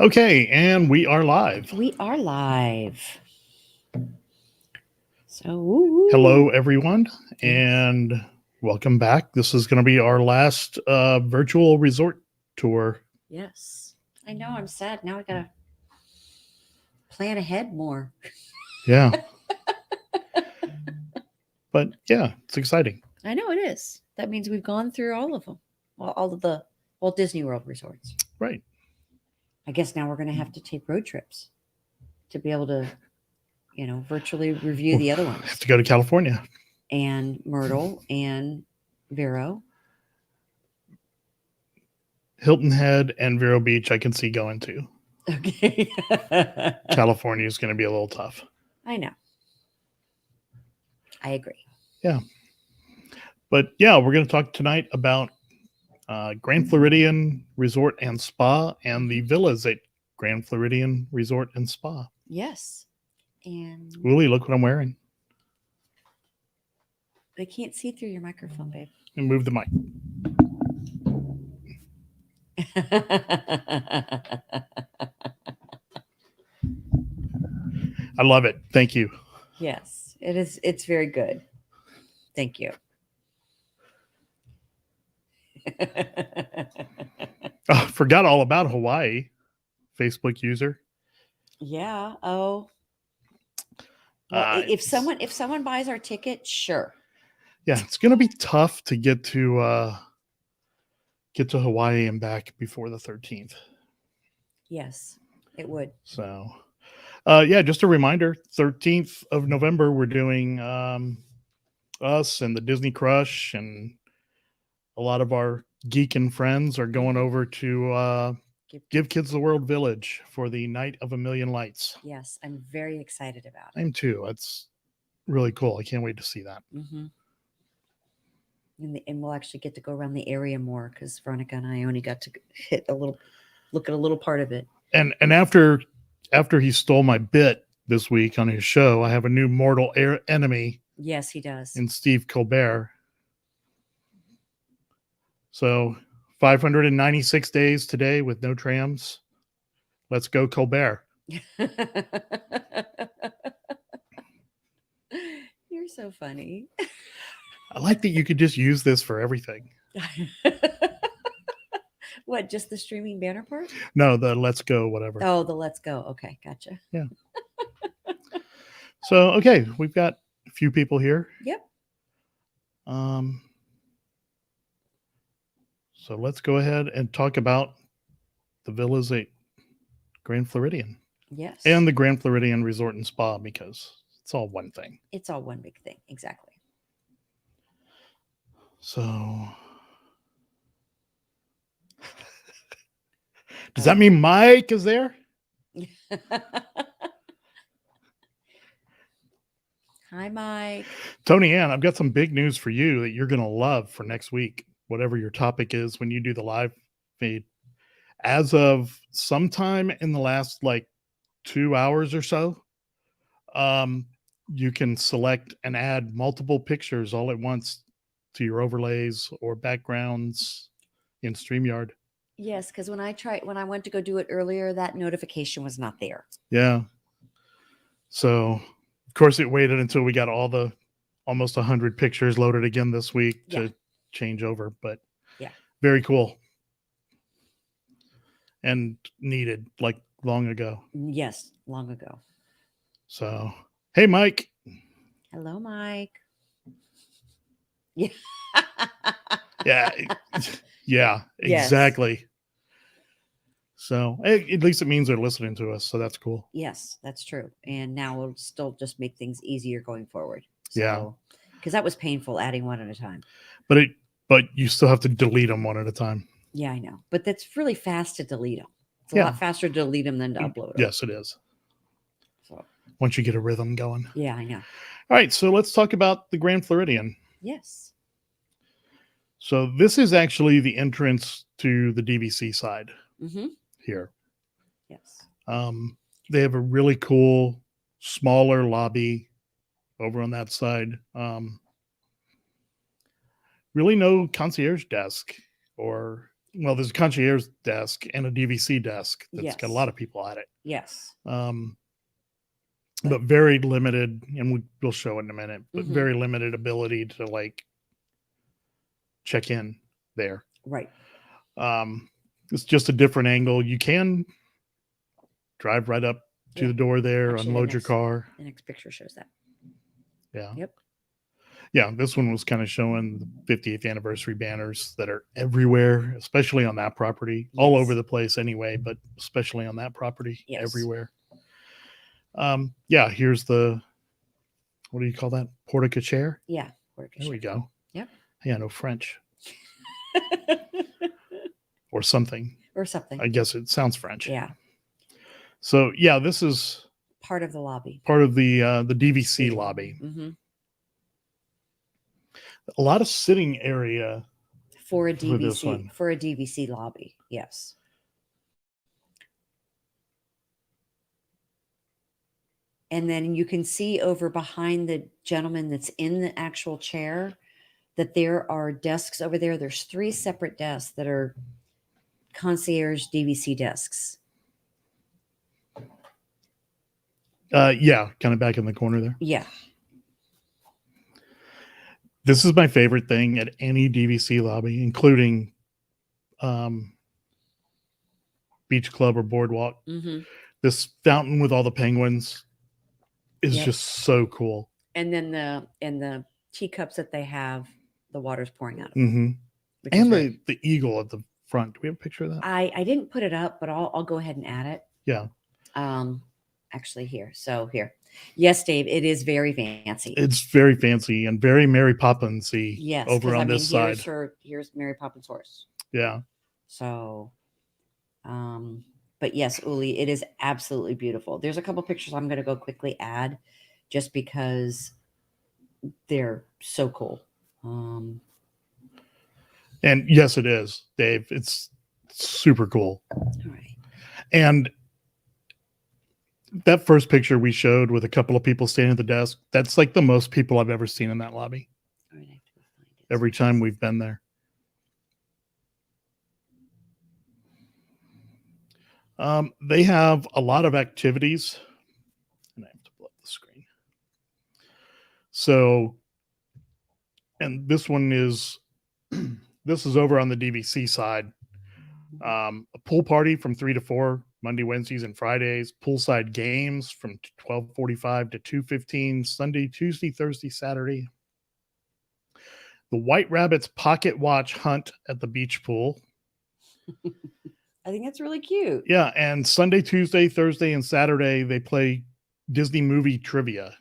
Okay, and we are live. We are live. So, woo-woo. Hello, everyone, Yes. and welcome back. This is going to be our last virtual resort tour. Yes. I know, I'm sad. Now I got to plan ahead more. Yeah. But yeah, it's exciting. I know it is. That means we've gone through all of them, well, all of the Walt Disney World resorts. Right. I guess now we're going to have to take road trips to be able to, virtually review the other ones. Have to go to California. And Myrtle and Vero. Hilton Head and Vero Beach, I can see going to. Okay. California is going to be a little tough. I know. I agree. Yeah. But yeah, we're going to talk tonight about Grand Floridian Resort and Spa and the villas at Grand Floridian Resort and Spa. Yes. And Willie, look what I'm wearing. they can't see through your microphone, babe. And move the mic. I love it. Thank you. Yes, it is. It's very good. Thank you. Oh, forgot all about Hawaii. Facebook user. Yeah. Oh. Well, if someone buys our ticket, sure. Yeah, it's going to be tough to get to Hawaii and back before the 13th. Yes, it would. So, yeah, just a reminder, 13th of November, we're doing us and the Disney Crush, and a lot of our geek and friends are going over to Give Kids the World Village for the Night of a Million Lights. Yes, I'm very excited about it. I'm too. It's really cool. I can't wait to see that. Mm-hmm. And we'll actually get to go around the area more because Veronica and I only got to look at a little part of it. And after he stole my bit this week on his show, I have a new mortal enemy. Yes, he does. In Steve Colbert. So 596 days today with no trams. Let's go, Colbert. You're so funny. I like that you could just use this for everything. What, just the streaming banner part? No, the let's go, whatever. Oh, the let's go. Okay, gotcha. Yeah. So, okay, we've got a few people here. Yep. So let's go ahead and talk about the villas at Grand Floridian. Yes. And the Grand Floridian Resort and Spa, because it's all one thing. It's all one big thing. Exactly. So does that mean Mike is there? Hi, Mike. Tony Ann, I've got some big news for you that you're going to love for next week, whatever your topic is when you do the live feed. As of sometime in the last 2 hours or so, you can select and add multiple pictures all at once to your overlays or backgrounds in StreamYard. Yes, because when I went to go do it earlier, that notification was not there. Yeah. So, of course, it waited until we got almost 100 pictures loaded again this week to change over. But yeah, very cool. And needed long ago. Yes, long ago. So, hey, Mike. Hello, Mike. Yeah. Yeah, exactly. Yes. So at least it means they're listening to us. So that's cool. Yes, that's true. And now we'll still just make things easier going forward. So, yeah. Because that was painful adding one at a time. But you still have to delete them one at a time. Yeah, I know. But that's really fast to delete them. It's a lot faster to delete them than to upload them. Yes, it is. So once you get a rhythm going. Yeah, I know. All right. So let's talk about the Grand Floridian. Yes. So this is actually the entrance to the DVC side here. Yes. They have a really cool, smaller lobby over on that side. Really no concierge desk or well, there's a concierge desk and a DVC desk that's got a Yes. lot of people at it. Yes. But very limited, and we'll show it in a minute, but Mhm. very limited ability to like check in there. Right. It's just a different angle. You can drive right up to Yeah. the door there, Actually, unload your car. The next picture shows that. Yeah. Yep. Yeah. This one was kind of showing the 50th anniversary banners that are everywhere, especially on that property, all Yes. over the place anyway, but especially on that property, Yes. everywhere. Yeah. Here's the, what do you call that? Portica chair? Yeah. There we go. Yep. Yeah, no French. Or something. Or something. I guess it sounds French. Yeah. So yeah, this is part of the lobby. Part of the DVC lobby. Mm-hmm. A lot of sitting area for a DVC for a DVC lobby. Yes. And then you can see over behind the gentleman that's in the actual chair that there are desks over there. There's 3 separate desks that are concierge DVC desks. Yeah, kind of back in the corner there. Yeah. This is my favorite thing at any DVC lobby, including beach club or boardwalk. Mm-hmm. This fountain with all the penguins is just so cool. And then the teacups that they have, the water's pouring out of. Mm-hmm. And the eagle at the front. Do we have a picture of that? I didn't put it up, but I'll go ahead and add it. Yeah. Actually here. So here. Yes, Dave, it is very fancy. It's very fancy and very Mary Poppins-y. Yes, over on this side. Here's Mary Poppins' horse. Yeah. So, but yes, Uli, it is absolutely beautiful. There's a couple pictures I'm going to go quickly add just because they're so cool. And yes, it is, Dave. It's super cool. All right. And that first picture we showed with a couple of people standing at the desk, that's like the most people I've ever seen in that lobby. All right, I have to go find it. Every time we've been there. They have a lot of activities. And I have to blow up the screen. So, and this one is, this is over on the DVC side. A pool party from 3 to 4, Monday, Wednesdays, and Fridays. Poolside games from 12:45 to 2:15, Sunday, Tuesday, Thursday, Saturday. The White Rabbit's pocket watch hunt at the beach pool. I think that's really cute. Yeah, and Sunday, Tuesday, Thursday, and Saturday they play Disney movie trivia.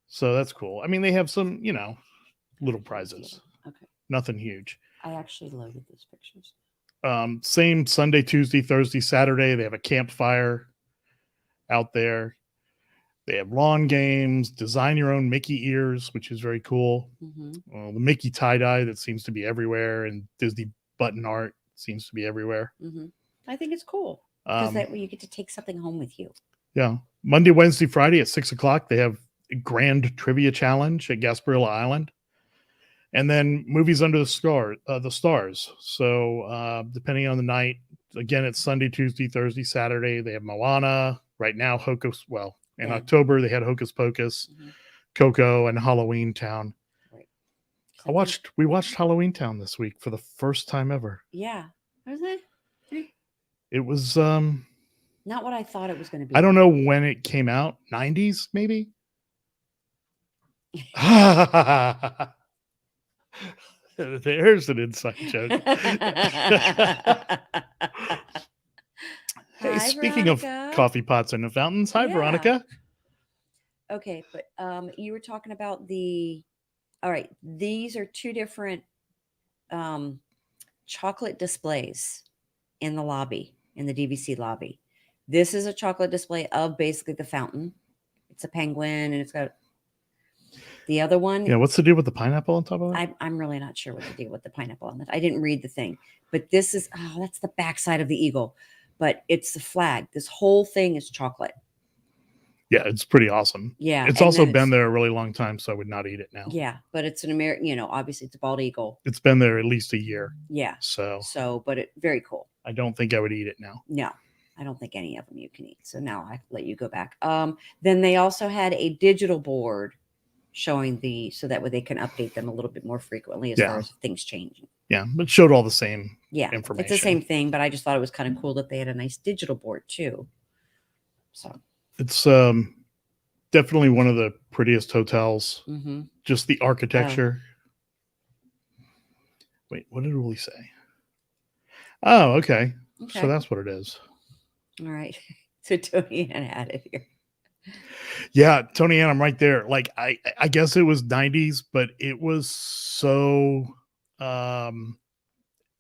So that's cool. I mean, they have some, little prizes. Okay. Nothing huge. I actually loaded those pictures. Same Sunday, Tuesday, Thursday, Saturday. They have a campfire out there. They have lawn games, design your own Mickey ears, which is very cool. Mm-hmm. The Mickey tie-dye that seems to be everywhere, and Disney button art seems to be everywhere. Mm-hmm. I think it's cool because that way you get to take something home with you. Yeah. Monday, Wednesday, Friday at 6:00, they have a grand trivia challenge at Gasparilla Island. And then movies under the stars. So depending on the night, again, it's Sunday, Tuesday, Thursday, Saturday. They have Moana. Right now, in October, they had Hocus Pocus, Coco, and Halloween Town. Right. We watched Halloween Town this week for the first time ever. Yeah. Was it? It was not what I thought it was going to be. I don't know when it came out. 90s, maybe? There's an inside joke. Hey, speaking Veronica. Of coffee pots and fountains, hi, Veronica. Okay, but you were talking about all right, these are 2 different chocolate displays in the lobby, in the DVC lobby. This is a chocolate display of basically the fountain. It's a penguin, and it's got the other one. Yeah, what's the deal with the pineapple on top of it? I'm really not sure what the deal with the pineapple on that. I didn't read the thing, but this is that's the backside of the eagle, but it's the flag. This whole thing is chocolate. Yeah, it's pretty awesome. Yeah. It's and also then been there a really long time, so I would not eat it now. Yeah, but it's an American, obviously it's a bald eagle. It's been there at least a year. Yeah. So But very cool. I don't think I would eat it now. No, I don't think any of them you can eat. So now I let you go back. Then they also had a digital board showing so that way they can update them a little bit more frequently as far as things changing. Yeah, but showed all the same information. It's the same thing, but I just thought it was kind of cool that they had a nice digital board too. So it's definitely one of the prettiest hotels. Mm-hmm. Just the architecture. Wait, what did Uli say? Oh, okay. So that's what it is. All right. So Tony Ann had it here. Yeah, Tony Ann, I'm right there. Like I guess it was 90s, but it was so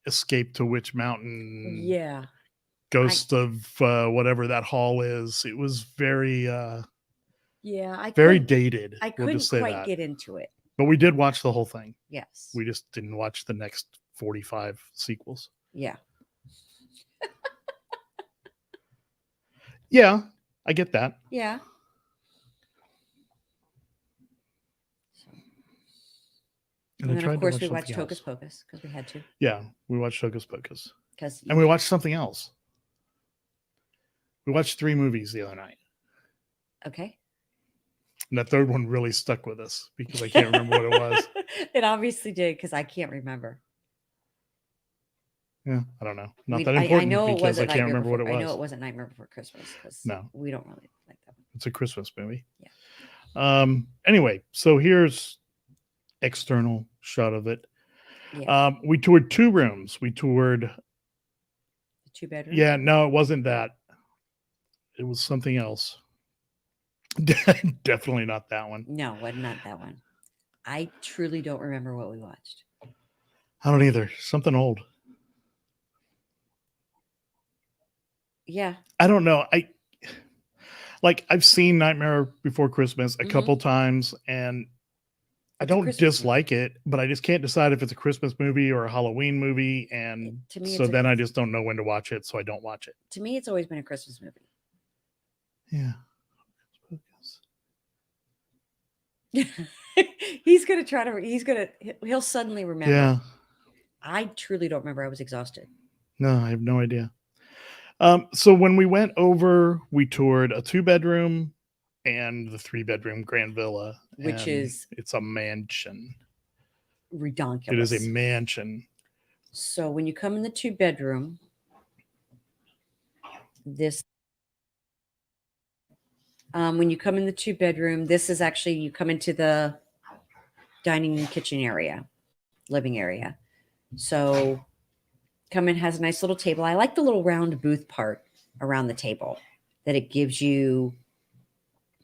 Escape to Witch Mountain. Yeah. Ghost of whatever that hall is. It was very very dated. I couldn't quite get into it. But we did watch the whole thing. Yes. We just didn't watch the next 45 sequels. Yeah. Yeah, I get that. Yeah. And then, of course, we watched Hocus Pocus because we had to. Yeah, we watched Hocus Pocus. And we watched something else. We watched 3 movies the other night. Okay. And that third one really stuck with us because I can't remember what it was. It obviously did because I can't remember. Yeah, I don't know. Not that important. I know it wasn't. I can't remember what it was. I know it wasn't Nightmare Before Christmas because we don't really like that one. It's a Christmas movie. Yeah. Anyway, so here's external shot of it. Yeah. We toured 2 rooms. We toured the 2-bedroom. Yeah, no, it wasn't that. It was something else. Definitely not that one. No, not that one. I truly don't remember what we watched. I don't either. Something old. Yeah. I don't know. I've seen Nightmare Before Christmas a couple times, and I don't dislike it, but I just can't decide if it's a Christmas movie or a Halloween movie, and so then I just don't know when to watch it, so I don't watch it. To me, it's always been a Christmas movie. Yeah. He'll suddenly remember. Yeah. I truly don't remember. I was exhausted. No, I have no idea. So when we went over, we toured a 2-bedroom and the 3-bedroom Grand Villa, which it's a mansion. Redonkulous. It is a mansion. So when you come in the 2-bedroom, this is actually, you come into the dining and kitchen area, living area. So come in, has a nice little table. I like the little round booth part around the table, that it gives you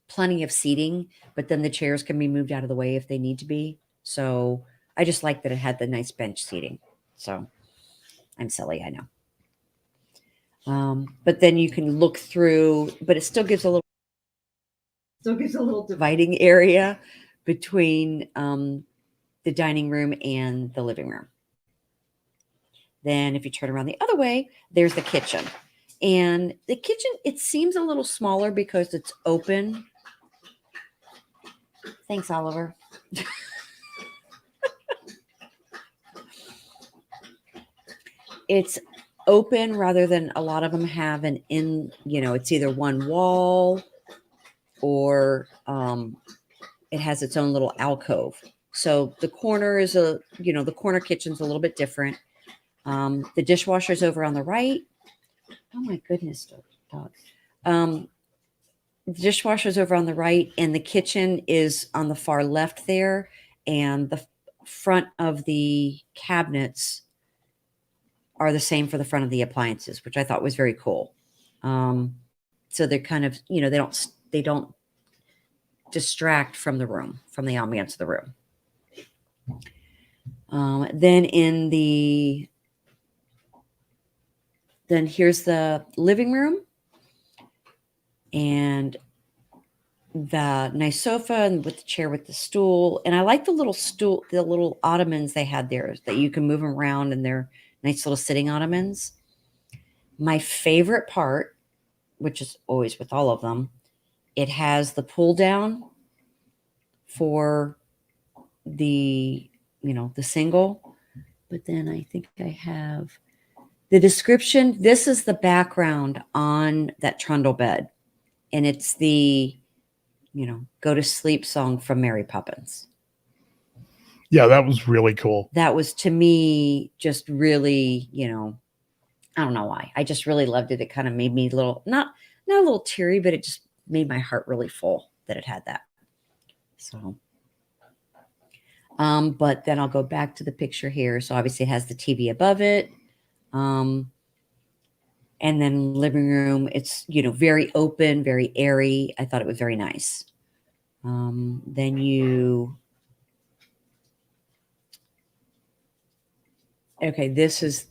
plenty of seating, but then the chairs can be moved out of the way if they need to be. So I just like that it had the nice bench seating. So I'm silly, I know. But then you can look through, but it still gives a little dividing area between the dining room and the living room. Then if you turn around the other way, there's the kitchen. And the kitchen, it seems a little smaller because it's open. Thanks, Oliver. It's open rather than a lot of them have it's either one wall or it has its own little alcove. So the corner is the corner kitchen's a little bit different. The dishwasher's over on the right. Oh my goodness, dog. The dishwasher's over on the right, and the kitchen is on the far left there. And the front of the cabinets are the same for the front of the appliances, which I thought was very cool. So they're kind of, they don't distract from the room, from the ambiance of the room. Then here's the living room and the nice sofa and with the chair with the stool. And I like the little ottomans they had there that you can move them around, and they're nice little sitting ottomans. My favorite part, which is always with all of them, It has the pull down for the, the single. But then I think I have the description. This is the background on that trundle bed. And it's the, go to sleep song from Mary Poppins. Yeah, that was really cool. That was, to me, just really, I don't know why. I just really loved it. It kind of made me a little, not a little teary, but it just made my heart really full that it had that. So, but then I'll go back to the picture here. So obviously it has the TV above it. And then living room, it's, very open, very airy. I thought it was very nice. Then okay, this is.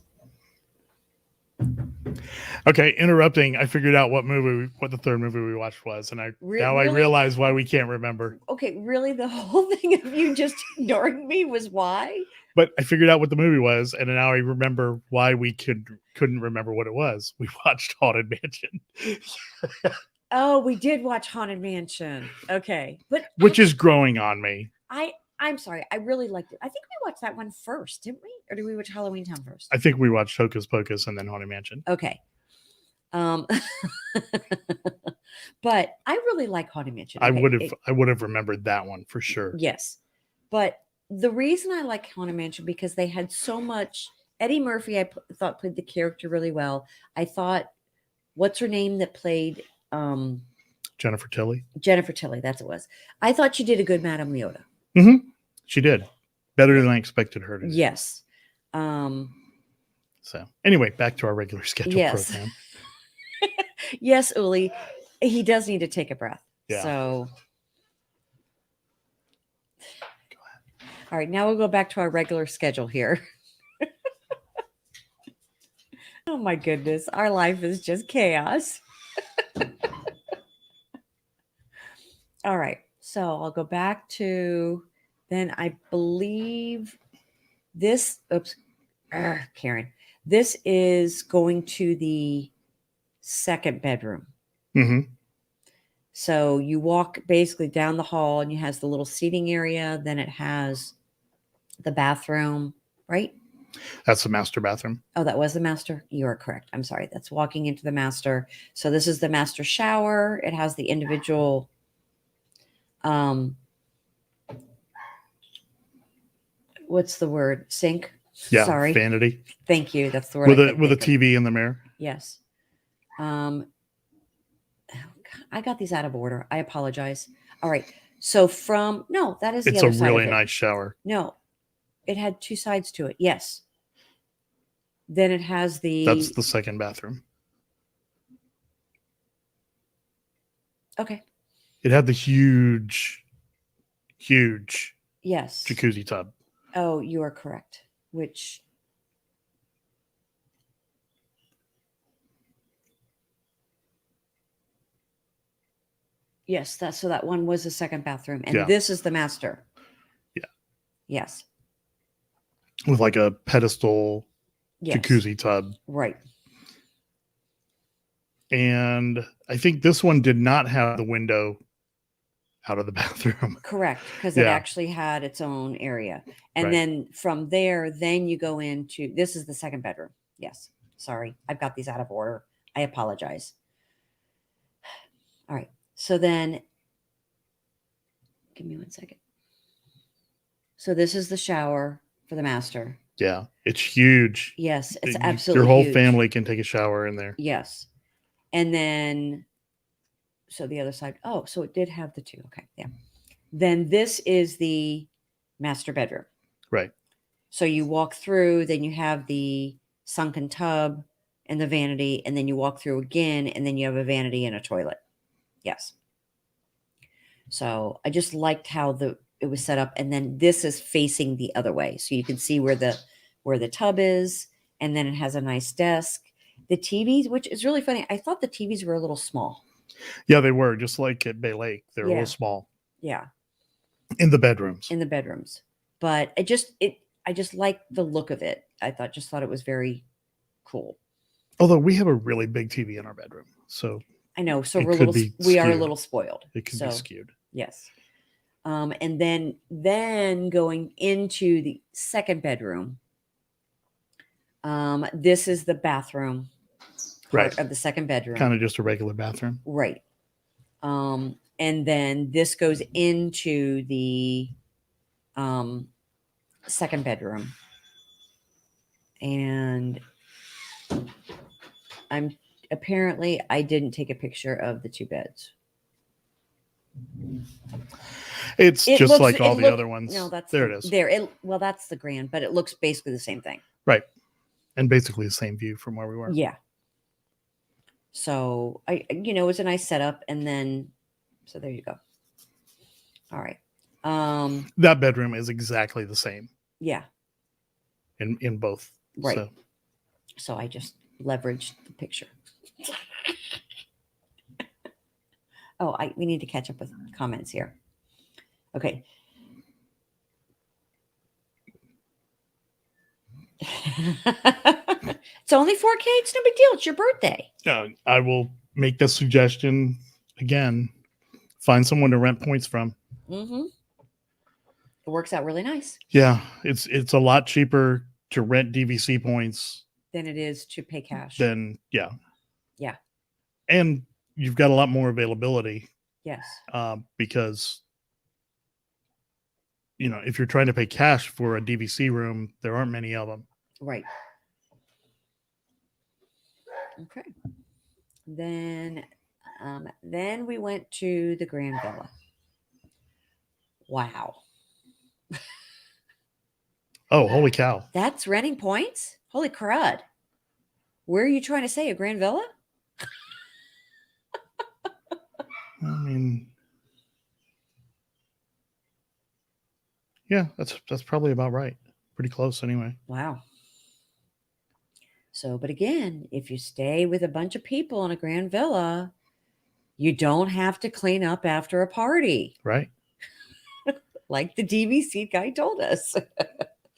Okay, interrupting. I figured out what the third movie we watched was, and I realize why we can't remember. Okay, really, the whole thing of you just ignoring me was why? But I figured out what the movie was, and now I remember why we couldn't remember what it was. We watched Haunted Mansion. Oh, we did watch Haunted Mansion. Okay, but which is growing on me. I'm sorry. I really liked it. I think we watched that one first, didn't we? Or did we watch Halloween Town first? I think we watched Hocus Pocus and then Haunted Mansion. Okay. But I really like Haunted Mansion. Okay, I would have remembered that one for sure. Yes. But the reason I like Haunted Mansion, because they had so much. Eddie Murphy, I thought, played the character really well. I thought, what's her name that played Jennifer Tilly? Jennifer Tilly, that's what it was. I thought she did a good Madame Leota. Mm-hmm. She did. Better than I expected her to do. Yes. So anyway, back to our regular schedule program. Yes, Uli. He does need to take a breath. Yeah. So go ahead. All right, now we'll go back to our regular schedule here. Oh my goodness. Our life is just chaos. All right. So I'll go back to, then I believe this, Karen, this is going to the second bedroom. Mm-hmm. So you walk basically down the hall and it has the little seating area. Then it has the bathroom, right? That's the master bathroom. Oh, that was the master? You are correct. I'm sorry. That's walking into the master. So this is the master shower. It has the individual what's the word? Sink? Yeah, sorry. Vanity. Thank you. That's the word. With a TV in the mirror. Yes. I got these out of order. I apologize. All right. So that is the other side. It's a really nice shower. No, it had two sides to it. Yes. Then it has that's the second bathroom. Okay. It had the huge yes jacuzzi tub. Oh, you are correct. Which yes, that one was the second bathroom, and this is the master. Yeah. Yes. With like a pedestal jacuzzi tub. Right. And I think this one did not have the window out of the bathroom. Correct, because it actually had its own area. And then from there, then you go into, this is the second bedroom. Yes. Sorry. I've got these out of order. I apologize. All right. So then, give me 1 second. So this is the shower for the master. Yeah. It's huge. Yes. It's absolutely your whole huge. family can take a shower in there. Yes. And then, so the other side. Oh, so it did have the two. Okay. Yeah. Then this is the master bedroom. Right. So you walk through, then you have the sunken tub and the vanity, and then you walk through again, and then you have a vanity and a toilet. Yes. So I just liked how it was set up. And then this is facing the other way. So you can see where the tub is, and then it has a nice desk. The TVs, which is really funny. I thought the TVs were a little small. Yeah, they were, just like at Bay Lake. They're a little small. Yeah. In the bedrooms. But I just liked the look of it. I thought it was very cool. Although we have a really big TV in our bedroom. So I know. So It we're a could little, be we are a skewed. little spoiled. It could So be skewed. yes. And then going into the second bedroom. This is the bathroom part Right. of the second bedroom. Kind of just a regular bathroom. Right. And then this goes into the second bedroom. And I didn't take a picture of the two beds. It's just like all the other ones. No, that's there it is. Well, that's the grand, but it looks basically the same thing. Right. And basically the same view from where we were. Yeah. So it was a nice setup, and then so there you go. All right. That bedroom is exactly the same. Yeah. In both. Right. So I just leveraged the picture. We need to catch up with comments here. Okay. It's only 4K. It's no big deal. It's your birthday. I will make this suggestion again. Find someone to rent points from. Mm-hmm. It works out really nice. Yeah, it's a lot cheaper to rent DVC points than it is to pay cash. Yeah. Yeah. And you've got a lot more availability. Yes. Because if you're trying to pay cash for a DVC room, there aren't many of them. Right. Okay. Then we went to the Grand Villa. Wow. Oh, holy cow. That's renting points? Holy crud. Where are you trying to say? A Grand Villa? I mean, yeah, that's probably about right. Pretty close anyway. Wow. So, but again, if you stay with a bunch of people in a Grand Villa, you don't have to clean up after a party. Right. Like the DVC guy told us.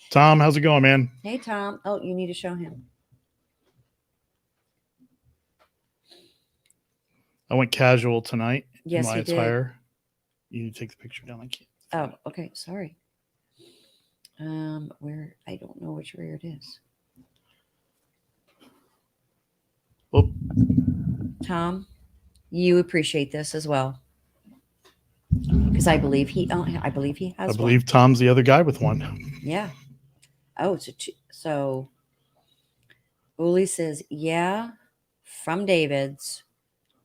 Tom, how's it going, man? Hey, Tom. Oh, you need to show him. I went casual tonight. Yes, in my you did. attire. You need to take the picture down. I can't. Oh, okay. Sorry. Where I don't know which rear it is. Oh. Tom, you appreciate this as well, because I believe he has. I believe Tom's the other guy with one. Yeah. Oh, so Uli says, yeah, from David's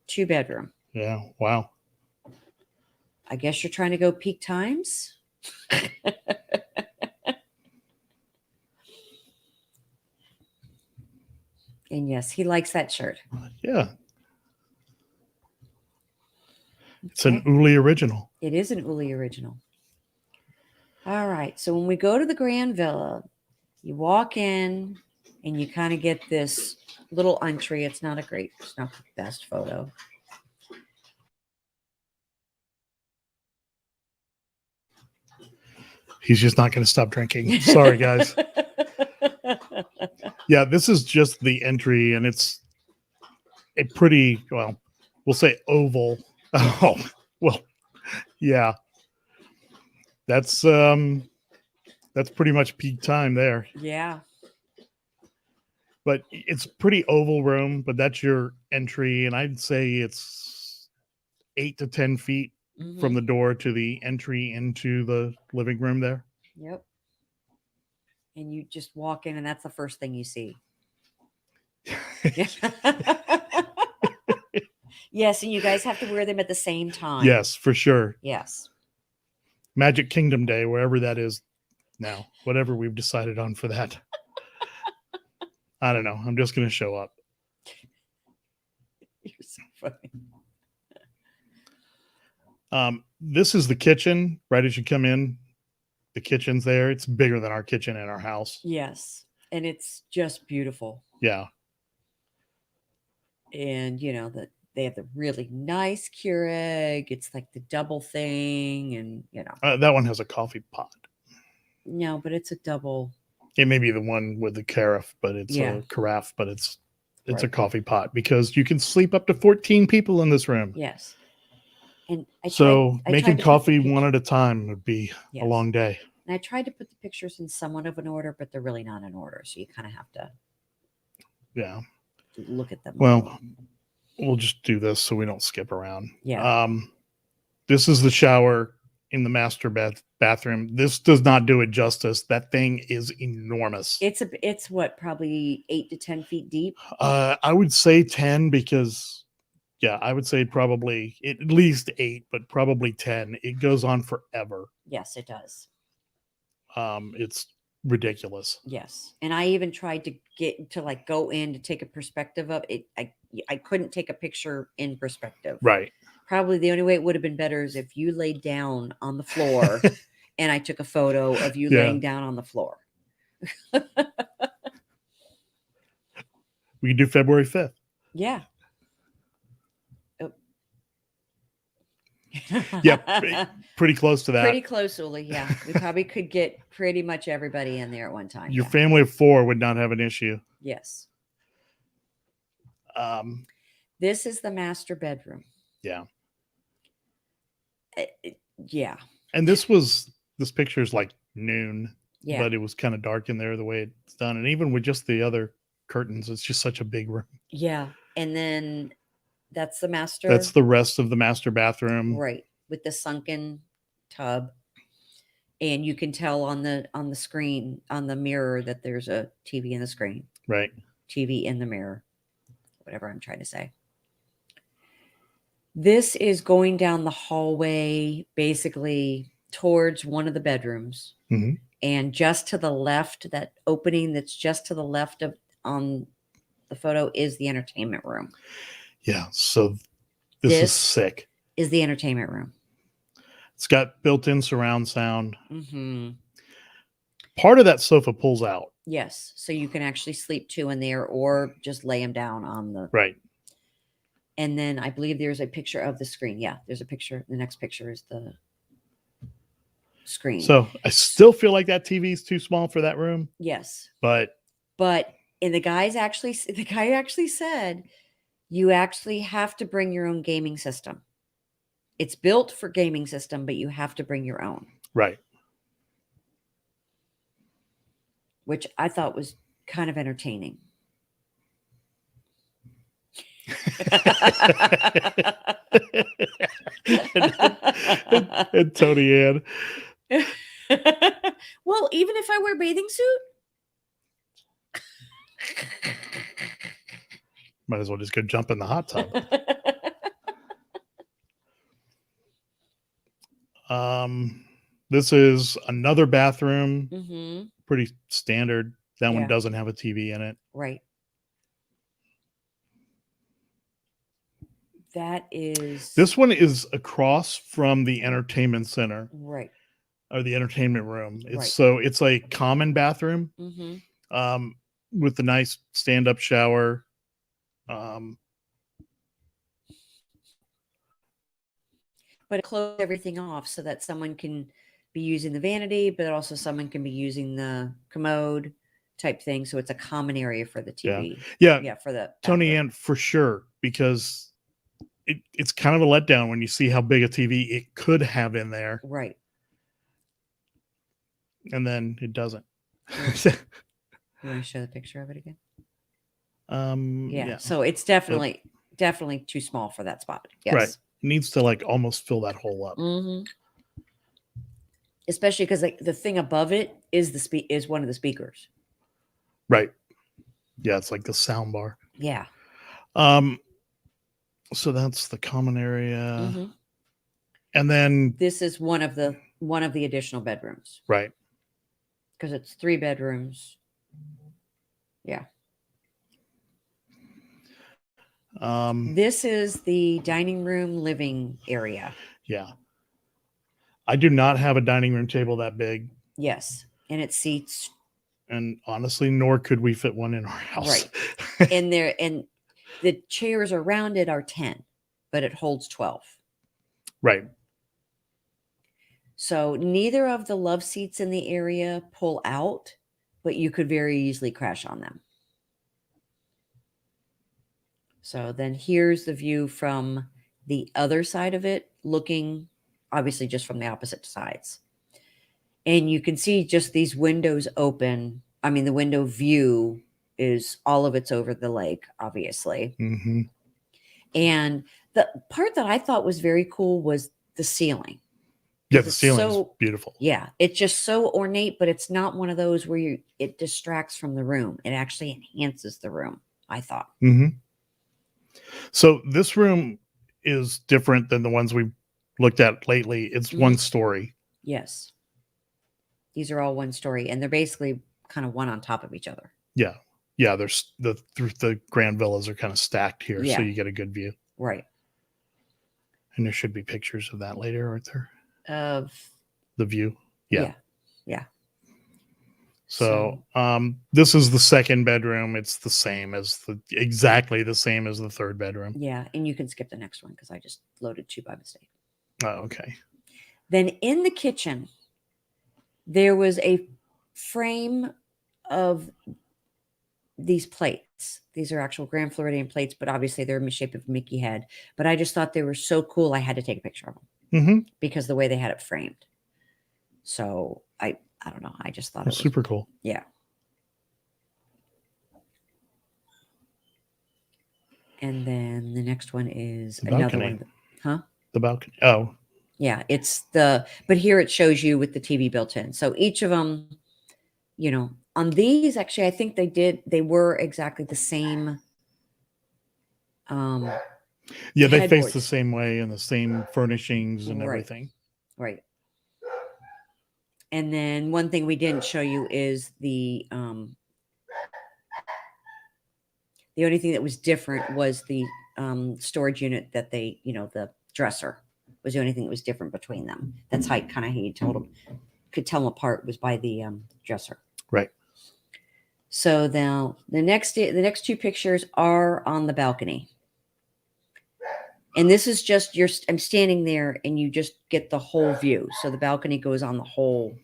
2-bedroom. Yeah. Wow. I guess you're trying to go peak times. And yes, he likes that shirt. Yeah. It's an Uli original. It is an Uli original. All right. So when we go to the Grand Villa, you walk in and you kind of get this little entry. It's not the best photo. He's just not going to stop drinking. Sorry, guys. Yeah, this is just the entry, and it's a pretty, well, we'll say oval. Oh, well, yeah. That's pretty much peak time there. Yeah. But it's pretty oval room, but that's your entry, and I'd say it's 8 to 10 feet from the door to the entry into the living room there. Yep. And you just walk in, and that's the first thing you see. Yes, and you guys have to wear them at the same time. Yes, for sure. Yes. Magic Kingdom Day, wherever that is now, whatever we've decided on for that. I don't know. I'm just going to show up. You're so funny. This is the kitchen right as you come in. The kitchen's there. It's bigger than our kitchen in our house. Yes. And it's just beautiful. Yeah. And they have the really nice Keurig. It's like the double thing. And that one has a coffee pot. No, but it's a double. It may be the one with the carafe, but it's a carafe, but it's it's a Right. coffee pot because you can sleep up to 14 people in this room. Yes. And So I making tried to put the coffee one picture- at a time would be a Yes. long day. And I tried to put the pictures in somewhat of an order, but they're really not in order. So you kind of have to Yeah. look at them. Well, we'll just do this so we don't skip around. Yeah. This is the shower in the master bathroom. This does not do it justice. That thing is enormous. It's what, probably 8 to 10 feet deep. I would say 10 because, yeah, I would say probably at least 8, but probably 10. It goes on forever. Yes, it does. It's ridiculous. Yes. And I even tried to get to like go in to take a perspective of it. I couldn't take a picture in perspective. Right. Probably the only way it would have been better is if you laid down on the floor and I took a photo of you laying down on the floor. We can do February 5th. Yeah. Oh. Yeah, pretty close to that. Pretty close, Uli. Yeah. We probably could get pretty much everybody in there at one time. Your Yeah. family of 4 would not have an issue. Yes. Um, This is the master bedroom. yeah. Yeah. And this picture is like noon, Yeah. but it was kind of dark in there the way it's done. And even with just the other curtains, it's just such a big room. Yeah. And then that's the master. That's the rest of the master bathroom. Right. With the sunken tub. And you can tell on the screen, on the mirror, that there's a TV in the screen. Right. TV in the mirror. Whatever I'm trying to say. This is going down the hallway, basically towards one of the bedrooms. Mhm. And just to the left, that opening that's just to the left of on the photo is the entertainment room. Yeah. So this is sick. Is the entertainment room. It's got built-in surround sound. Mm-hmm. Part of that sofa pulls out. Yes. So you can actually sleep 2 in there or just lay them down on the. Right. And then I believe there's a picture of the screen. Yeah, there's a picture. The next picture is the screen. So I still feel like that TV is too small for that room. Yes. But and the guy actually said you actually have to bring your own gaming system. It's built for gaming system, but you have to bring your own. Right. Which I thought was kind of entertaining. and Tony Ann. Well, even if I wear a bathing suit, Might as well just go jump in the hot tub. This is another bathroom. mm-hmm. Pretty standard. That one Yeah. doesn't have a TV in it. Right. That is This one is across from the entertainment center right. or the entertainment room. It's Right. so it's a common bathroom Mm-hmm. with a nice stand-up shower. But it closed everything off so that someone can be using the vanity, but also someone can be using the commode type thing. So it's a common area for the TV. Yeah. For the Tony bathroom. Ann for sure, because it's kind of a letdown when you see how big a TV it could have in there. Right. And then it doesn't. You want to show the picture of it again? Yeah. So it's definitely too small for that spot. Yes. Right. Needs to like almost fill that hole up. Mm-hmm. Especially because like the thing above it is is one of the speakers. Right. Yeah, it's like the sound bar. Yeah. So that's the common area. Mm-hmm. And then This is one of the additional bedrooms. right. Because it's 3 bedrooms. Yeah. This is the dining room living area. Yeah. I do not have a dining room table that big. Yes. And it seats. And honestly, nor could we fit one in our house. Right. and the chairs around it are 10, but it holds 12. Right. So neither of the love seats in the area pull out, but you could very easily crash on them. So then here's the view from the other side of it, looking obviously just from the opposite sides. And you can see just these windows open. I mean, the window view is all of it's over the lake, obviously. Mm-hmm. And the part that I thought was very cool was the ceiling. Yeah, 'Cause the it's ceiling's so beautiful. yeah, it's just so ornate, but it's not one of those where it distracts from the room. It actually enhances the room, I thought. Mm-hmm. So this room is different than the ones we looked at lately. It's one story. Yes. These are all one story, and they're basically kind of one on top of each other. Yeah. Yeah, there's the grand villas are kind of stacked here, so Yeah. you get a good view. Right. And there should be pictures of that later, aren't there? Of The view. yeah. So this is the second bedroom. It's exactly the same as the third bedroom. Yeah, and you can skip the next one because I just loaded 2 by mistake. Oh, okay. Then in the kitchen, there was a frame of these plates. These are actual Grand Floridian plates, but obviously they're in the shape of a Mickey head. But I just thought they were so cool. I had to take a picture of them Mm-hmm. because the way they had it framed. So I don't know. I just thought it was super cool. Yeah. And then the next one is The another balcony. one. Huh? The balcony. Oh, Yeah, but here it shows you with the TV built in. So each of them, on these, actually, I think they were exactly the same. yeah, they face headboards. the same way and the same furnishings and Right. everything. Right. And then one thing we didn't show you is the only thing that was different was the storage unit that the dresser was the only thing that was different between them. That's how kind of he could tell them apart was by the dresser. Right. So now the next 2 pictures are on the balcony. And this is just I'm standing there and you just get the whole view. So the balcony goes on the whole.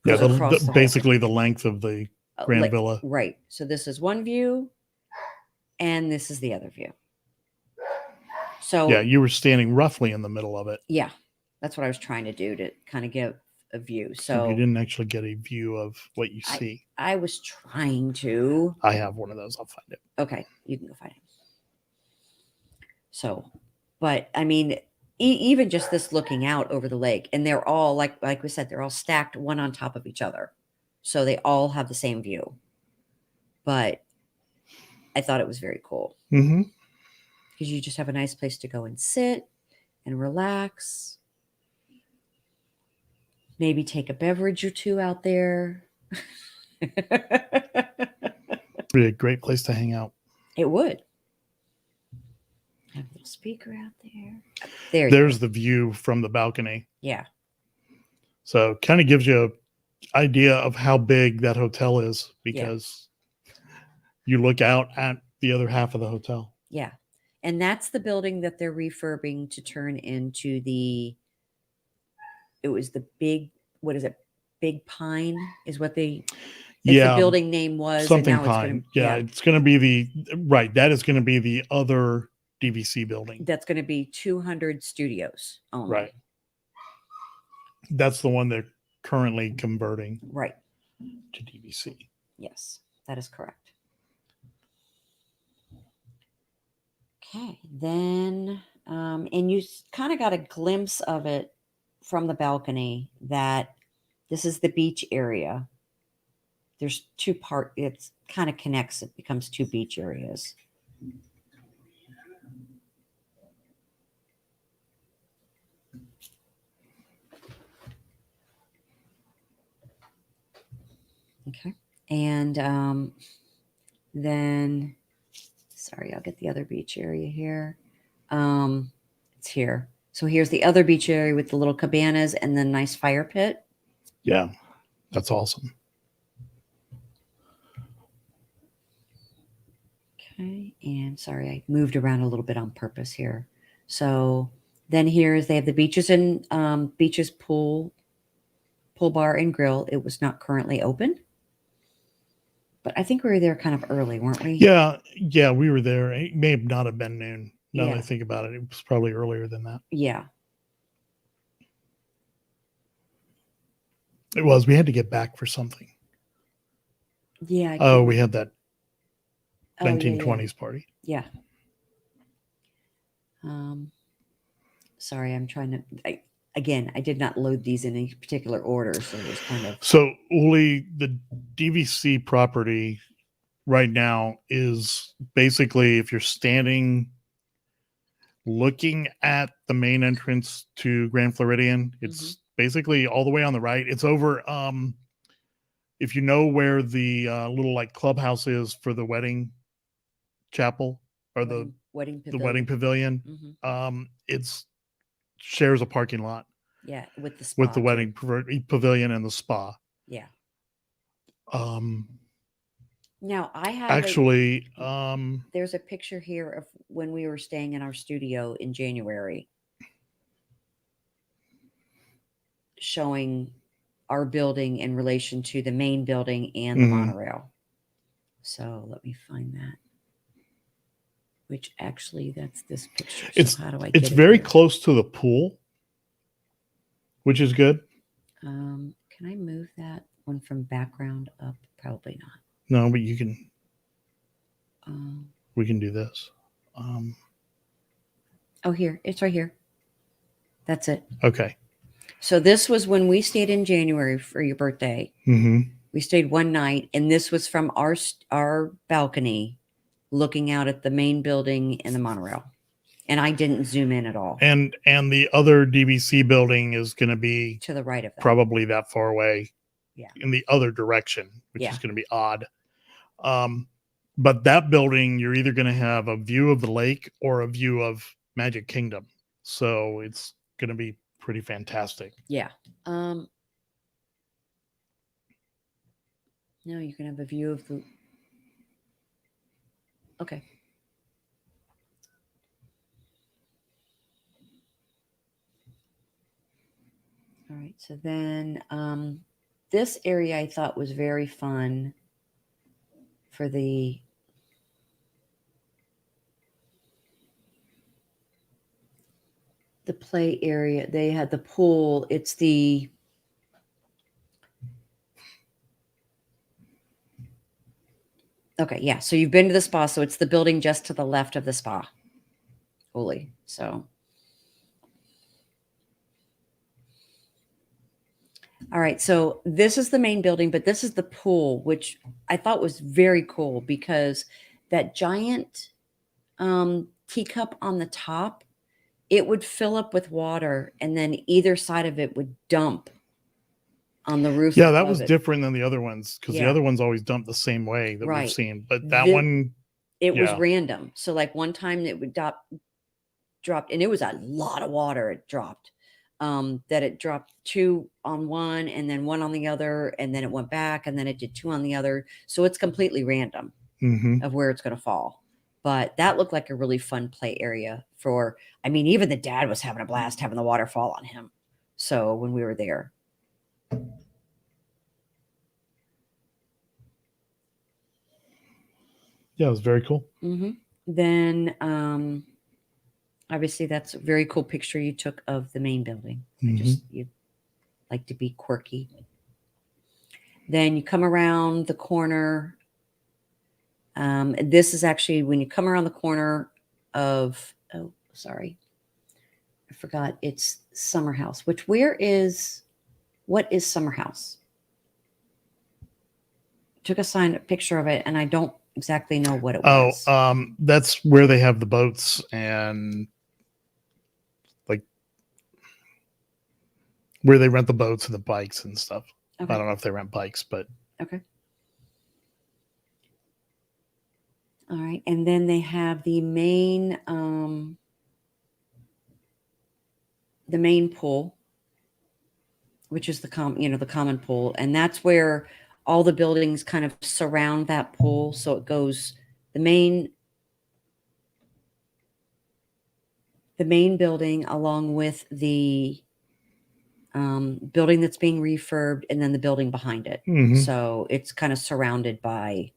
Yeah, Across basically the length of the Grand Villa. Right. So this is one view and this is the other view. So yeah, you were standing roughly in the middle of it. Yeah, that's what I was trying to do to kind of get a view. So you didn't actually get a view of what you see. I was trying to. I have one of those. I'll find it. Okay, you can go find it. So, but I mean, even just this looking out over the lake, and they're all like we said, they're all stacked one on top of each other, so they all have the same view. But I thought it was very cool because you just have a nice place to go and sit and relax. Maybe take a beverage or 2 out there. Be a great place to hang out. It would. Have a little speaker out there. There's the view from the balcony. Yeah. So kind of gives you an idea of how big that hotel is because you look out at the other half of the hotel. Yeah. And that's the building that they're refurbing to turn into it was the Big Pine is what the building name was. Something and now Pine. It's going to be that is going to be the other DVC building. That's going to be 200 studios only. Right. That's the one they're currently converting. Right. To DVC. Yes, that is correct. Okay. Then, and you kind of got a glimpse of it from the balcony that this is the beach area. There's 2 parts. It kind of connects. It becomes 2 beach areas. Okay. And then, sorry, I'll get the other beach area here. It's here. So here's the other beach area with the little cabanas and the nice fire pit. Yeah, that's awesome. Okay. And sorry, I moved around a little bit on purpose here. So then they have the beaches and beaches pool bar and grill. It was not currently open. But I think we were there kind of early, weren't we? Yeah, we were there. It may have not have been noon. Now that I Yeah. think about it, it was probably earlier than that. Yeah. It was. We had to get back for something. Yeah. Oh, we had that Oh, yeah, 1920s party. yeah. Sorry, I'm trying to. Again, I did not load these in any particular order, so it was kind of. So, Uli, the DVC property right now is basically if you're standing looking at the main entrance to Grand Floridian, it's basically all the way on the right. It's over if you know where the little like clubhouse is for the wedding chapel or the wedding pavilion, it's shares a parking lot. Yeah, with the spa with the wedding pavilion and the spa. Yeah. Now I have actually there's a picture here of when we were staying in our studio in January showing our building in relation to the main building and the monorail. So let me find that. Which actually that's this picture. So how do I get it's very here? close to the pool, which is good. Can I move that one from background up? Probably not. No, but you can. We can do this. Oh, here. It's right here. That's it. Okay. So this was when we stayed in January for your birthday. We stayed one night, and this was from our balcony looking out at the main building and the monorail. And I didn't zoom in at all. And the other DVC building is going to be to the right of that. Probably that far away. Yeah. In the other direction, which is going to be odd. But that building, you're either going to have a view of the lake or a view of Magic Kingdom. So it's going to be pretty fantastic. Yeah. No, you can have a view of the. Okay. All right. So then this area I thought was very fun for the play area. They had the pool. It's the okay, yeah. So you've been to the spa, so it's the building just to the left of the spa. Holy. So all right, so this is the main building, but this is the pool, which I thought was very cool because that giant teacup on the top, it would fill up with water, and then either side of it would dump on the roof. Yeah, that was different than the other ones because the other ones always dump the same way that right. we've seen. But that one, it was random. So like one time it would dropped, and it was a lot of water. It dropped. That it dropped 2 on one and then 1 on the other, and then it went back, and then it did 2 on the other. So it's completely random of where it's going to fall. But that looked like a really fun play area for, I mean, even the dad was having a blast having the water fall on him. So when we were there. Yeah, it was very cool. Then obviously that's a very cool picture you took of the main building. You like to be quirky. Then you come around the corner. This is actually when you come around the corner of, oh, sorry. I forgot. It's Summer House, which what is Summer House? Took a picture of it, and I don't exactly know what it was. That's where they have the boats and like where they rent the boats and the bikes and stuff. Okay. I don't know if they rent bikes, but okay. All right, and then they have the main pool, which is the common pool, and that's where all the buildings kind of surround that pool. So it goes the main building along with the building that's being refurbed, and then the building behind it. Mhm. So it's kind of surrounded by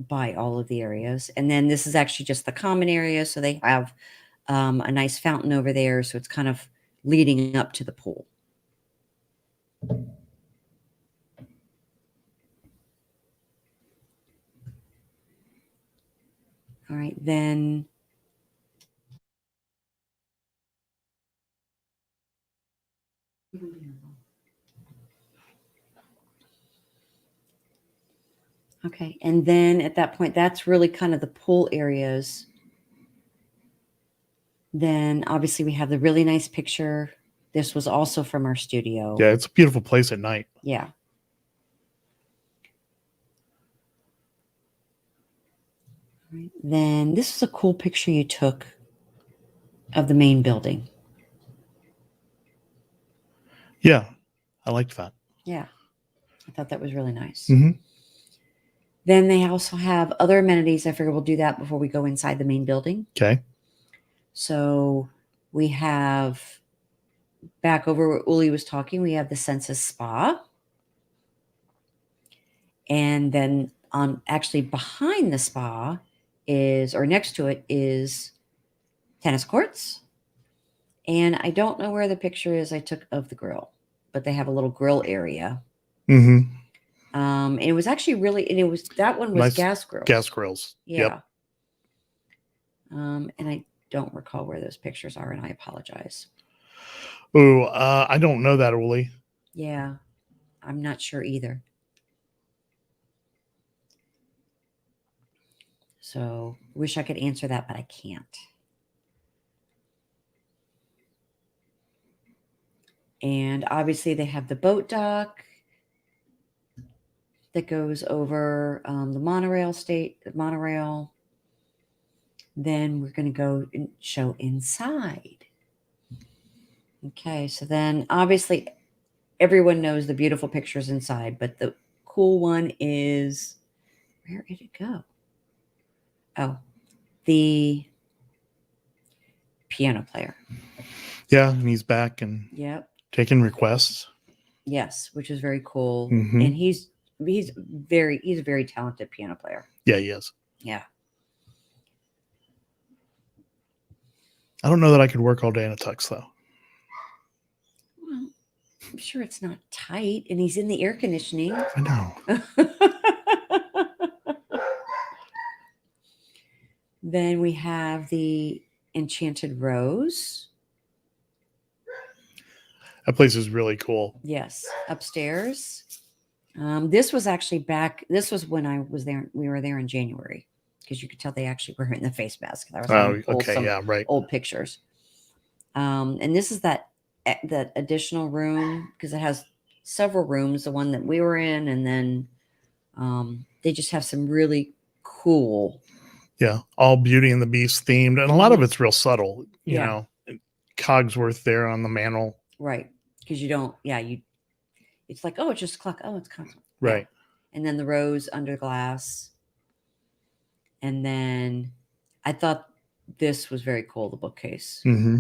all of the areas. And then this is actually just the common area. So they have a nice fountain over there. So it's kind of leading up to the pool. All right, then. Okay, and then at that point, that's really kind of the pool areas. Then obviously we have the really nice picture. This was also from our studio. Yeah, it's a beautiful place at night. Yeah. Right. Then this is a cool picture you took of the main building. Yeah, I liked that. Yeah, I thought that was really nice. Mhm. Then they also have other amenities. I figure we'll do that before we go inside the main building. Okay. So we have, back over where Uli was talking, we have the Census Spa. And then on actually behind the spa is, or next to it is, tennis courts. And I don't know where the picture is I took of the grill, but they have a little grill area. Mm-hmm. And it was actually really, and it was, that one was Nice gas grills. Gas grills. Yeah. Yep. And I don't recall where those pictures are, and I apologize. Oh, I don't know that, Uli. Yeah, I'm not sure either. So wish I could answer that, but I can't. And obviously they have the boat dock that goes over the monorail. Then we're going to go and show inside. Okay, so then obviously everyone knows the beautiful pictures inside, but the cool one is, where did it go? Oh, the piano player. Yeah, and he's back and Yep. taking requests. Yes, which is very cool. Mhm. And he's a very talented piano player. Yeah, he is. Yeah. I don't know that I could work all day in a tux, though. Well, I'm sure it's not tight, and he's in the air conditioning. I know. Then we have the Enchanted Rose. That place is really cool. Yes, upstairs. This was actually back. This was when I was there. We were there in January, because you could tell they actually were in the face mask. That was Okay, yeah, right. Old pictures. And this is that additional room, because it has several rooms. The one that we were in, and then they just have some really cool. Yeah, all Beauty and the Beast themed, and a lot of it's real subtle. You Yeah. know, Cogsworth there on the mantle. Right, because you don't. Yeah, you. It's like, oh, it's just a clock. Oh, it's constant. Right. Yeah. And then the rose under glass. And then I thought this was very cool, the bookcase. Mm-hmm.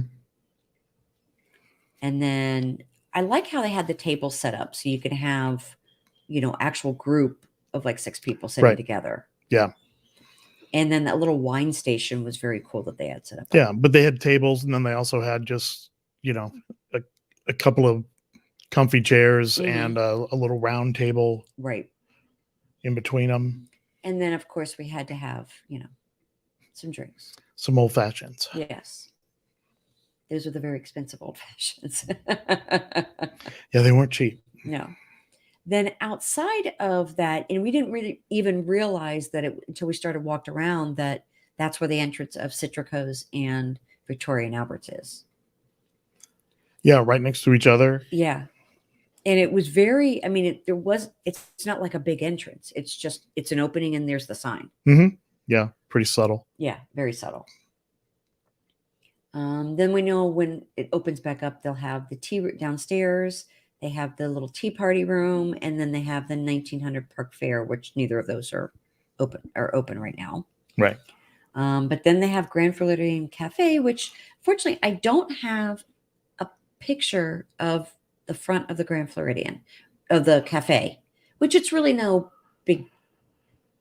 And then I like how they had the table set up so you can have, actual group of like 6 people sitting together. Yeah. And then that little wine station was very cool that they had set up. Yeah, but they had tables, and then they also had just, a couple of comfy chairs and a little round table in between them. And then, of course, we had to have, some drinks. Some old fashions. Yes. Those are the very expensive old fashions. Yeah, they weren't cheap. No. Then outside of that, and we didn't really even realize that until we started walked around, that's where the entrance of Citrico's and Victoria and Albert's is. Yeah, right next to each other. Yeah. And it was very, it's not like a big entrance. It's just, it's an opening and there's the sign. Mm-hmm. Yeah, pretty subtle. Yeah, very subtle. Then we know when it opens back up, they'll have the tea downstairs. They have the little tea party room, and then they have the 1900 Park Fair, which neither of those are open right now. Right. But then they have Grand Floridian Cafe, which fortunately I don't have picture of the front of the Grand Floridian, of the cafe, which it's really no big,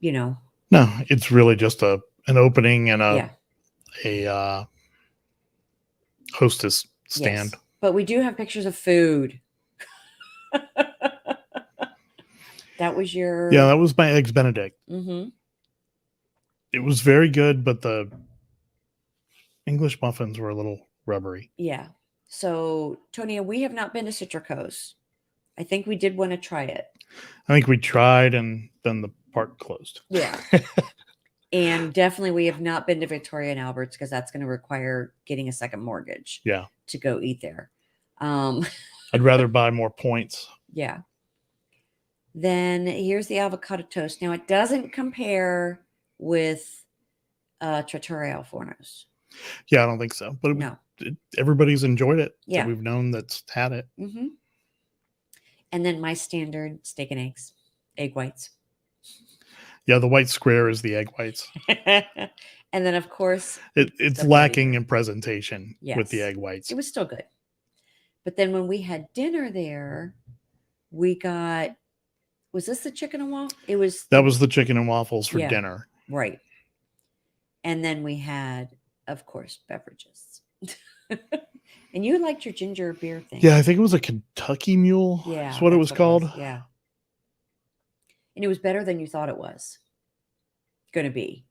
No, it's really just an opening and yeah, a hostess stand. yes. But we do have pictures of food. That was your. Yeah, that was my eggs Benedict. Mm-hmm. It was very good, but the English muffins were a little rubbery. Yeah. So, Tonya, we have not been to Citrico's. I think we did want to try it. I think we tried, and then the park closed. Yeah. And definitely we have not been to Victoria and Albert's because that's going to require getting a second mortgage. Yeah. To go eat there. I'd rather buy more points. Yeah. Then here's the avocado toast. Now it doesn't compare with Trattoria Al Forno's. Yeah, I don't think so. But no, everybody's enjoyed it. Yeah, that we've known that's had it. Mm-hmm. And then my standard steak and eggs, egg whites. Yeah, the white square is the egg whites. And then, of course, it's lacking in presentation with the egg whites. It was still good. But then when we had dinner there, we got, was this the chicken and waffle? That was the chicken and waffles for dinner. Right. And then we had, of course, beverages. And you liked your ginger beer thing. Yeah, I think it was a Kentucky Mule. Yeah. That's what it was called. Yeah. And it was better than you thought it was going to be.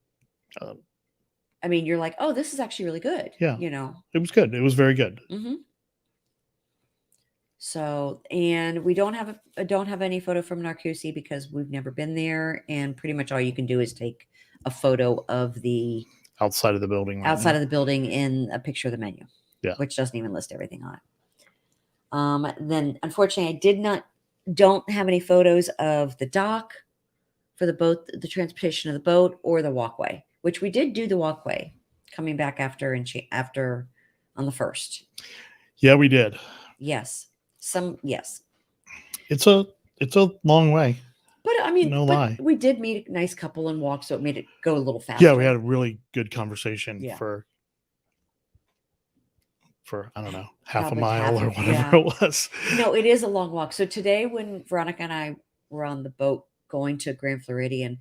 I mean, you're like, oh, this is actually really good. Yeah. It was good. It was very good. Mm-hmm. So, and we don't have any photo from Narcoossee because we've never been there. And pretty much all you can do is take a photo of the outside of the building. Outside of the building in a picture of the menu. Yeah. Which doesn't even list everything on it. Then unfortunately I don't have any photos of the dock for the boat, the transportation of the boat, or the walkway, which we did do the walkway coming back after on the 1st. Yeah, we did. Yes. Yes. It's a long way. But I mean, no lie. We did meet a nice couple and walk, so it made it go a little faster. Yeah, we had a really good conversation for I don't know, half a mile or whatever it was. No, it is a long walk. So today when Veronica and I were on the boat going to Grand Floridian,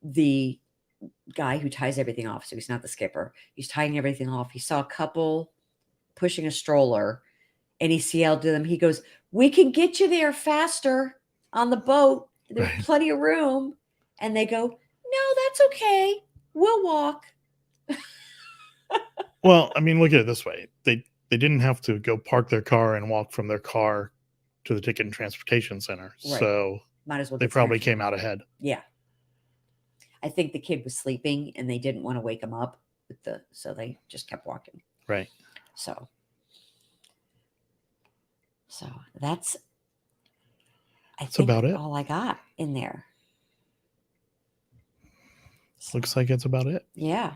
the guy who ties everything off, so he's not the skipper, he's tying everything off. He saw a couple pushing a stroller and he yelled to them. He goes, "We can get you there faster on the boat. There's plenty of room." And they go, "No, that's okay. We'll walk." Well, I mean, look at it this way. They didn't have to go park their car and walk from their car to the ticket and transportation center. Right. So might as well. They probably came out ahead. Yeah. I think the kid was sleeping and they didn't want to wake him up so they just kept walking. Right. So that's about it. All I got in there. Looks like it's about it. Yeah.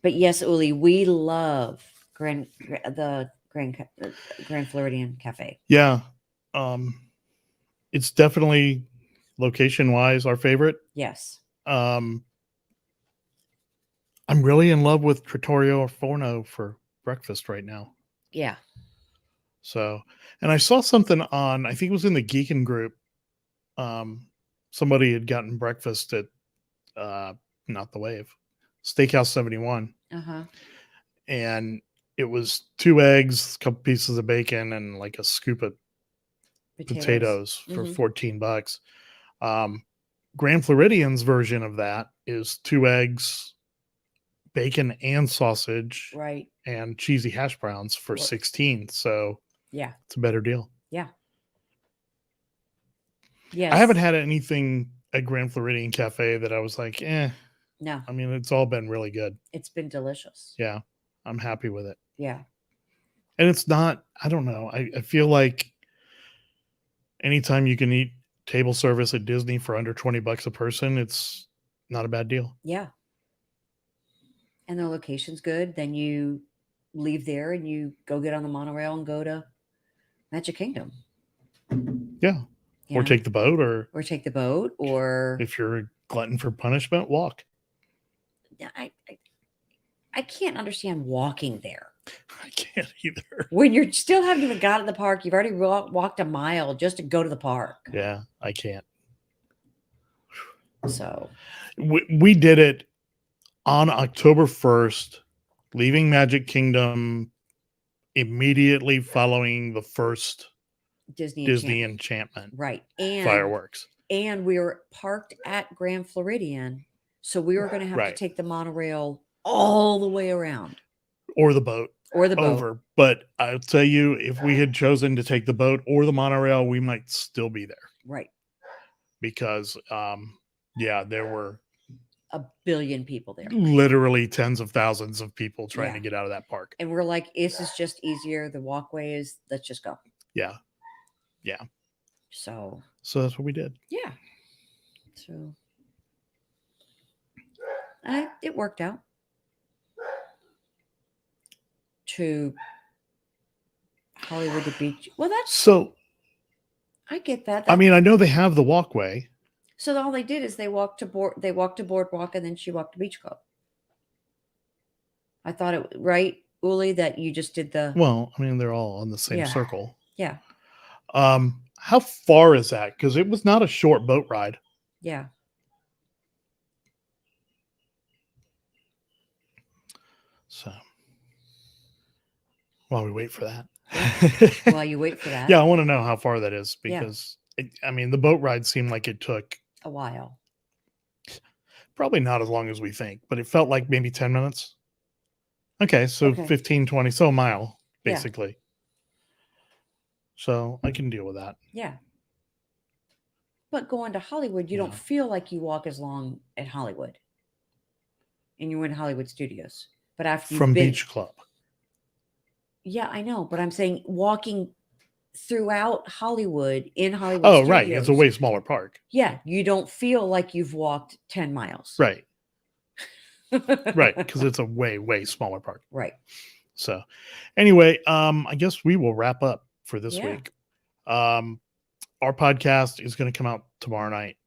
But yes, Uli, we love Grand Floridian Cafe. Yeah. It's definitely location-wise our favorite. Yes. I'm really in love with Trattoria Al Forno for breakfast right now. Yeah. So, and I saw something on, I think it was in the Geekin group. Somebody had gotten breakfast at not the Wave, Steakhouse 71. Uh-huh. And it was 2 eggs, a couple pieces of bacon, and like a scoop of potatoes for $14. Grand Floridian's version of that is 2 eggs, bacon and sausage, right, and cheesy hash browns for $16. So yeah, it's a better deal. Yeah. Yes. I haven't had anything at Grand Floridian Cafe that I was like, no. I mean, it's all been really good. It's been delicious. Yeah. I'm happy with it. Yeah. And it's not, I don't know. I feel like anytime you can eat table service at Disney for under $20 a person, it's not a bad deal. Yeah. And the location's good. Then you leave there and you go get on the monorail and go to Magic Kingdom. Yeah. Or take the boat or take the boat, or if you're a glutton for punishment, walk. I can't understand walking there. I can't either. When you still haven't even got in the park, you've already walked a mile just to go to the park. Yeah, I can't. So We did it on October 1st, leaving Magic Kingdom immediately following the first Disney Enchantment right. And fireworks. And we were parked at Grand Floridian. So we were going to have to Right. take the monorail all the way around. Or the boat. Or the boat. Over. But I'll tell you, if we had chosen to take the boat or the monorail, we might still be there. Right. Because, yeah, there were a billion people there. Literally tens of thousands of people trying to get out of that park. And we're like, this is just easier. The walkway is, let's just go. Yeah. Yeah. So that's what we did. Yeah. So it worked out. To Hollywood to Beach. Well, that's so. I get that. I mean, I know they have the walkway. So all they did is they walked to Boardwalk, and then she walked to Beach Club. I thought it right, Uli, that you just did the. Well, I mean, they're all on the same circle. Yeah. How far is that? Because it was not a short boat ride. Yeah. So while we wait for that. While you wait for that. Yeah, I want to know how far that is because I mean, the boat ride seemed like it took a while. Probably not as long as we think, but it felt like maybe 10 minutes. Okay, so 15, 20, so a mile, basically. Yeah. So I can deal with that. Yeah. But going to Hollywood, you don't feel like you walk as long at Hollywood. And you're in Hollywood Studios. But after you've From been, Beach Club. Yeah, I know. But I'm saying walking throughout Hollywood, in Hollywood Studios. Right. It's a way smaller park. Yeah. You don't feel like you've walked 10 miles. Right. Right. Because it's a way smaller park. Right. So anyway, I guess we will wrap up for this week. Our podcast is going to come out tomorrow night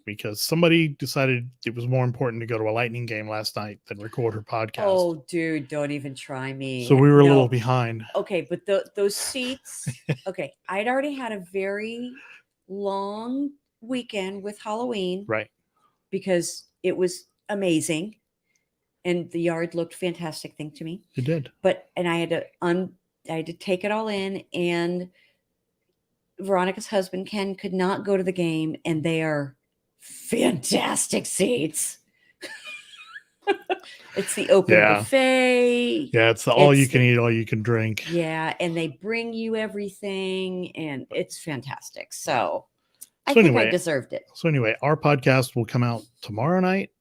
because somebody decided it was more important to go to a Lightning game last night than record her podcast. Oh, dude, don't even try me. So we were a little behind. Okay, but those seats. Okay, I'd already had a very long weekend with Halloween. Right. Because it was amazing. And the yard looked fantastic, to me. It did. And I had to take it all in, and Veronica's husband, Ken, could not go to the game, and they are fantastic seats. It's the open buffet. Yeah, it's the all you can eat, all you can drink. Yeah, and they bring you everything, and it's fantastic. So I think I deserved it. So anyway, our podcast will come out tomorrow night.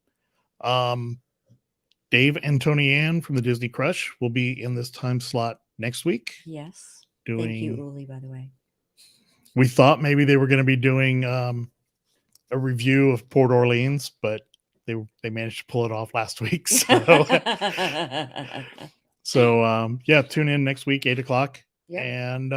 Dave and Tony Ann from the Disney Crush will be in this time slot next week. Yes. Thank you, Uli, by the way. We thought maybe they were going to be doing a review of Port Orleans, but they managed to pull it off last week. So, yeah, tune in next week, 8:00. Yep. And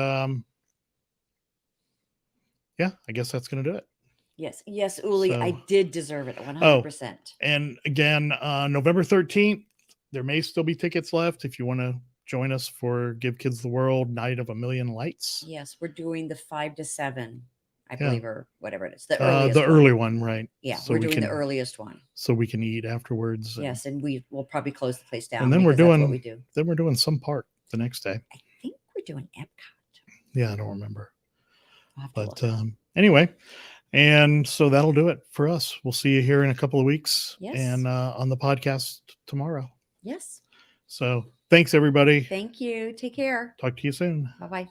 yeah, I guess that's going to do it. Yes, Uli, so, I did deserve it 100%. And again, November 13th, there may still be tickets left if you want to join us for Give Kids the World Night of a Million Lights. Yes, we're doing the 5 to 7, I believe, or whatever it is. The earliest early one, right? Yeah, so we're doing the earliest one. So we can eat afterwards. Yes, and we will probably close the place down. And then we're doing some park the next day. I think we're doing Epcot. Yeah, I don't remember. But anyway. And so that'll do it for us. We'll see you here in a couple of weeks and on the podcast tomorrow. Yes. So thanks, everybody. Thank you. Take care. Talk to you soon. Bye-bye.